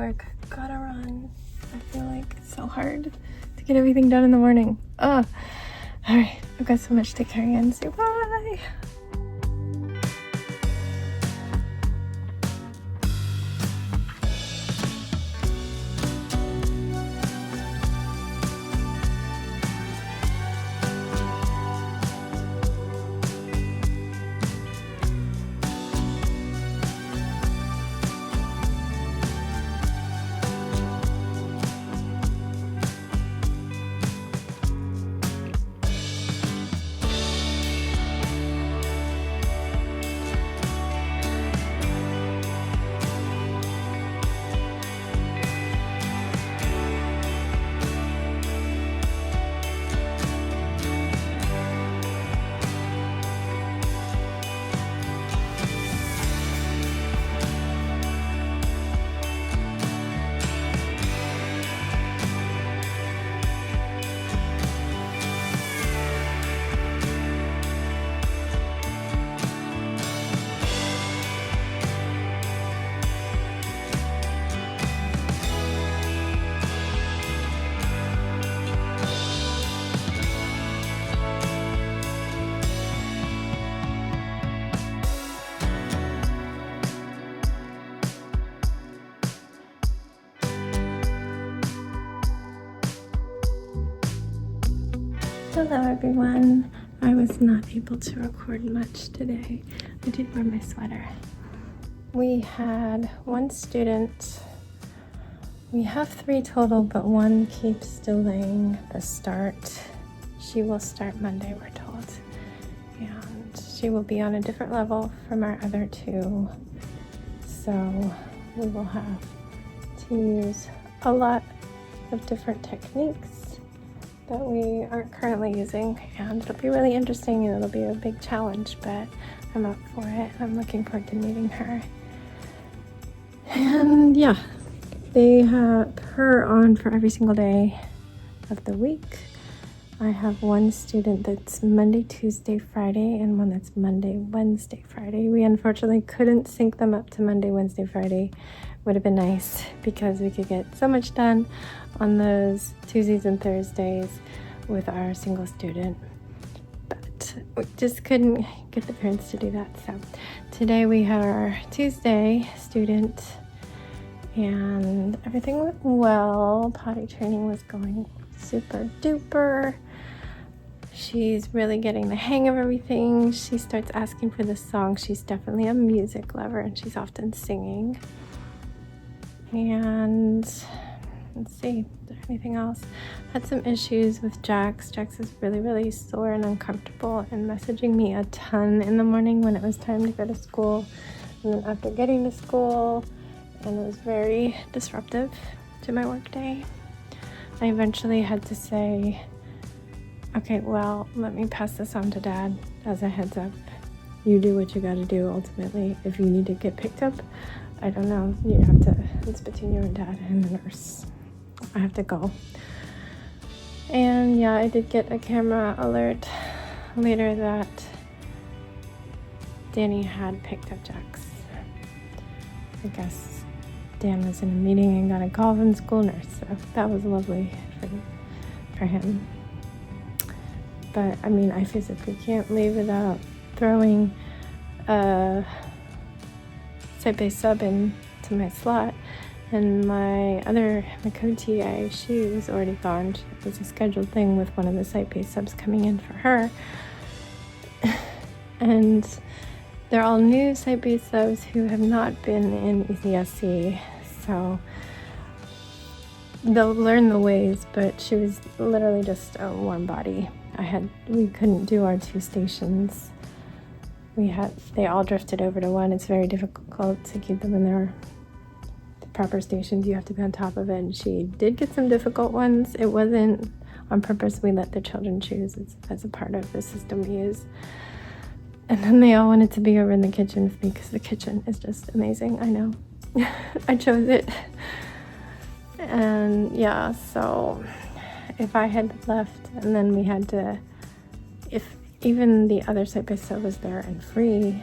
work. Gotta run. I feel like it's so hard to get everything done in the morning. Ugh. Alright, I've got so much to carry in. Say bye. Hello everyone. I was not able to record much today. I did wear my sweater. We had one student. We have 3 total, but one keeps delaying the start. She will start Monday, we're told. And she will be on a different level from our other 2. So we will have to use a lot of different techniques that we aren't currently using, and it'll be really interesting and it'll be a big challenge, but I'm up for it. I'm looking forward to meeting her. And yeah, they have her on for every single day of the week. I have one student that's Monday, Tuesday, Friday, and one that's Monday, Wednesday, Friday. We unfortunately couldn't sync them up to Monday, Wednesday, Friday. Would have been nice because we could get so much done on those Tuesdays and Thursdays with our single student, but we just couldn't get the parents to do that. So today we had our Tuesday student and everything went well. Potty training was going super duper. She's really getting the hang of everything. She starts asking for the song. She's definitely a music lover and she's often singing. And let's see, is there anything else? Had some issues with Jax. Jax is really sore and uncomfortable and messaging me a ton in the morning when it was time to go to school. And then after getting to school, and it was very disruptive to my work day. I eventually had to say, okay, well, let me pass this on to Dad as a heads up. You do what you gotta do ultimately. If you need to get picked up, I don't know, you have to, it's between you and Dad and the nurse. I have to go. And yeah, I did get a camera alert later that Danny had picked up Jax. I guess Dan was in a meeting and got a call from the school nurse, so that was lovely for him. But I mean, I physically can't leave without throwing a site-based sub into my slot, and my co-TA, she was already gone. It was a scheduled thing with one of the site-based subs coming in for her. And they're all new site-based subs who have not been in ECSC, so they'll learn the ways, but she was literally just a warm body. We couldn't do our 2 stations. They all drifted over to 1. It's very difficult to keep them in the proper stations. You have to be on top of it. And she did get some difficult ones. It wasn't on purpose. We let the children choose as a part of the system we use. And then they all wanted to be over in the kitchen with me because the kitchen is just amazing. I know. I chose it. And yeah, so if I had left and then we had to, if even the other site-based sub was there and free,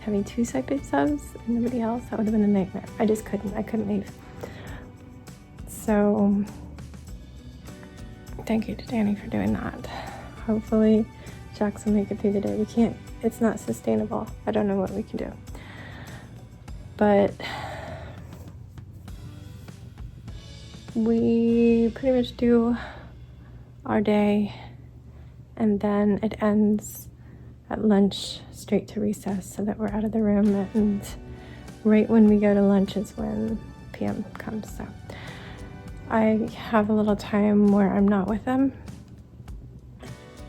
having 2 site-based subs and nobody else, that would have been a nightmare. I couldn't leave So thank you to Danny for doing that. Hopefully Jax will make it through the day. It's not sustainable. I don't know what we can do. But we pretty much do our day, and then it ends at lunch, straight to recess, so that we're out of the room. And right when we go to lunch is when PM comes. So I have a little time where I'm not with them,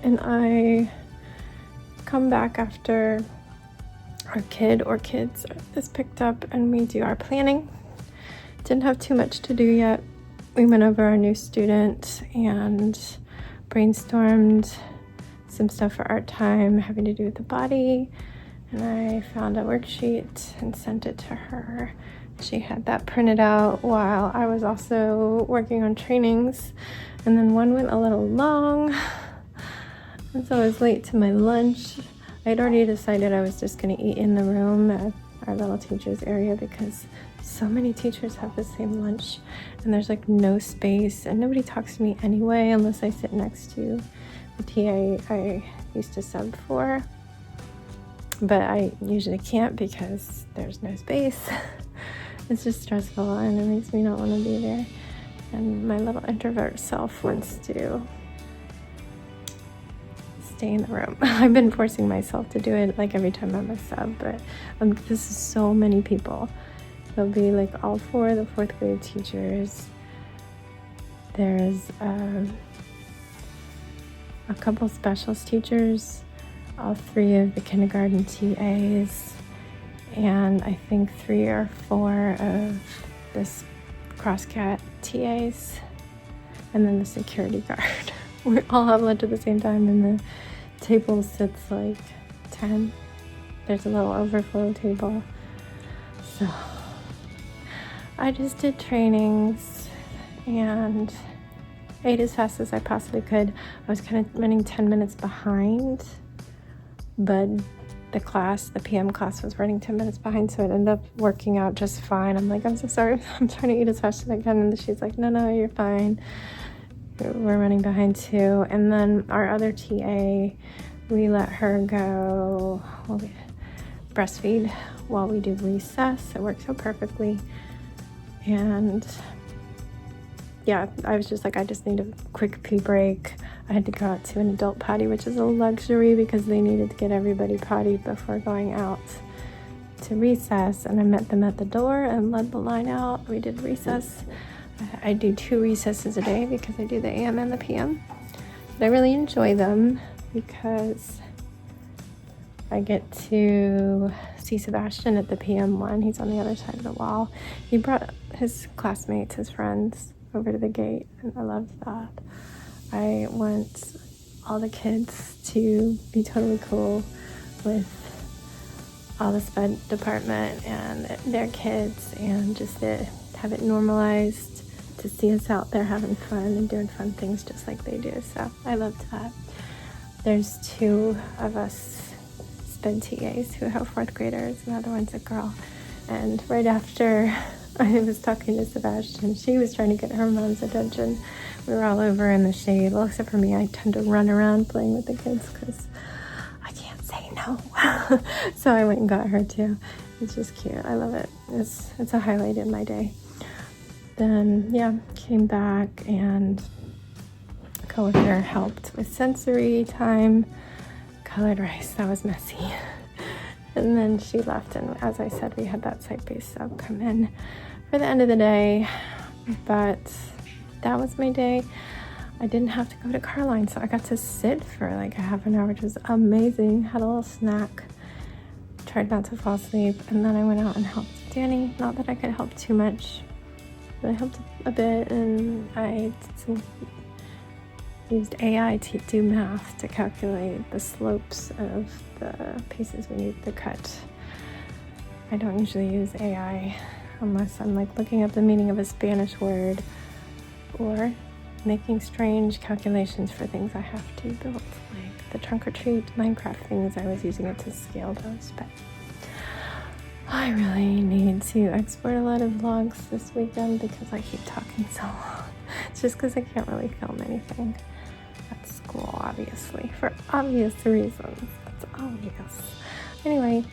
and I come back after our kid or kids is picked up, and we do our planning. Didn't have too much to do yet. We went over our new student and brainstormed some stuff for art time having to do with the body, and I found a worksheet and sent it to her. She had that printed out while I was also working on trainings, and then one went a little long, and so I was late to my lunch. I'd already decided I was just going to eat in the room at our little teachers area because so many teachers have the same lunch, and there's like no space, and nobody talks to me anyway unless I sit next to the TA I used to sub for, but I usually can't because there's no space. It's just stressful, and it makes me not want to be there, and my little introvert self wants to stay in the room. I've been forcing myself to do it like every time I'm a sub, but this is so many people. There'll be like all 4 of the 4th grade teachers. There's a couple specials teachers, all 3 of the kindergarten TAs, and I think 3 or 4 of this crosscat TAs, and then the security guard. We all have lunch at the same time, and the table sits like 10. There's a little overflow table. So I just did trainings and ate as fast as I possibly could. I was kind of running 10 minutes behind, but the PM class was running 10 minutes behind, so it ended up working out just fine. I'm like, I'm so sorry. I'm trying to eat as fast as I can. And she's like, no, you're fine. We're running behind too. And then our other TA, we let her go breastfeed while we do recess. It worked so perfectly. And yeah, I was just like, I just need a quick pee break. I had to go out to an adult potty, which is a luxury because they needed to get everybody pottied before going out to recess. And I met them at the door and led the line out. We did recess. I do 2 recesses a day because I do the AM and the PM. But I really enjoy them because I get to see Sebastian at the PM one. He's on the other side of the wall. He brought his classmates, his friends, over to the gate, and I love that. I want all the kids to be totally cool with all the SPED department and their kids, and just to have it normalized to see us out there having fun and doing fun things just like they do. So I loved that. There's 2 of us SPED TAs who have 4th graders, and the other one's a girl. And right after I was talking to Sebastian, she was trying to get her mom's attention. We were all over in the shade. Well, except for me, I tend to run around playing with the kids because I can't say no. So I went and got her too. It's just cute. I love it. It's a highlight in my day. Then, yeah, came back, and coworker helped with sensory time. Colored rice, that was messy. And then she left, and as I said, we had that site-based sub come in for the end of the day. But that was my day. I didn't have to go to Carline, so I got to sit for like a half an hour, which was amazing. Had a little snack, tried not to fall asleep, and then I went out and helped Danny. Not that I could help too much, but I helped a bit, and I used AI to do math to calculate the slopes of the pieces we need to cut. I don't usually use AI unless I'm like looking up the meaning of a Spanish word or making strange calculations for things I have to build, like the trunk or treat Minecraft things. I was using it to scale those, but I really need to export a lot of vlogs this weekend because I keep talking so long. It's just because I can't really film anything at school, obviously, for obvious reasons. That's obvious. Anyway,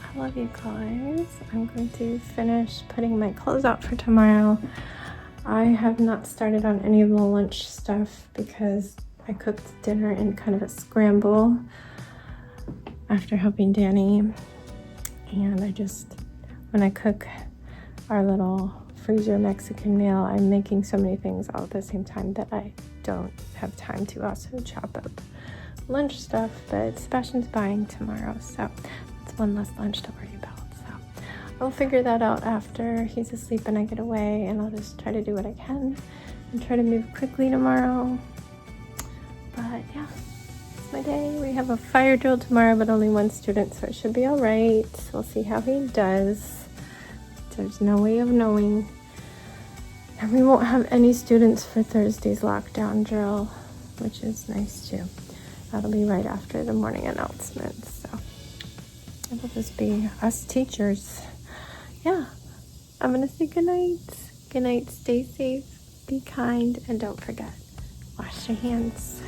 I love you guys. I'm going to finish putting my clothes out for tomorrow. I have not started on any of the lunch stuff because I cooked dinner in kind of a scramble after helping Danny. And when I cook our little freezer Mexican meal, I'm making so many things all at the same time that I don't have time to also chop up lunch stuff, but Sebastian's buying tomorrow, so that's one less lunch to worry about. So I'll figure that out after he's asleep and I get away, and I'll just try to do what I can and try to move quickly tomorrow. But yeah, it's my day. We have a fire drill tomorrow, but only one student, so it should be all right. We'll see how he does. There's no way of knowing. And we won't have any students for Thursday's lockdown drill, which is nice too. That'll be right after the morning announcements, so it'll just be us teachers. Yeah, I'm gonna say goodnight. Good night, stay safe, be kind, and don't forget, wash your hands.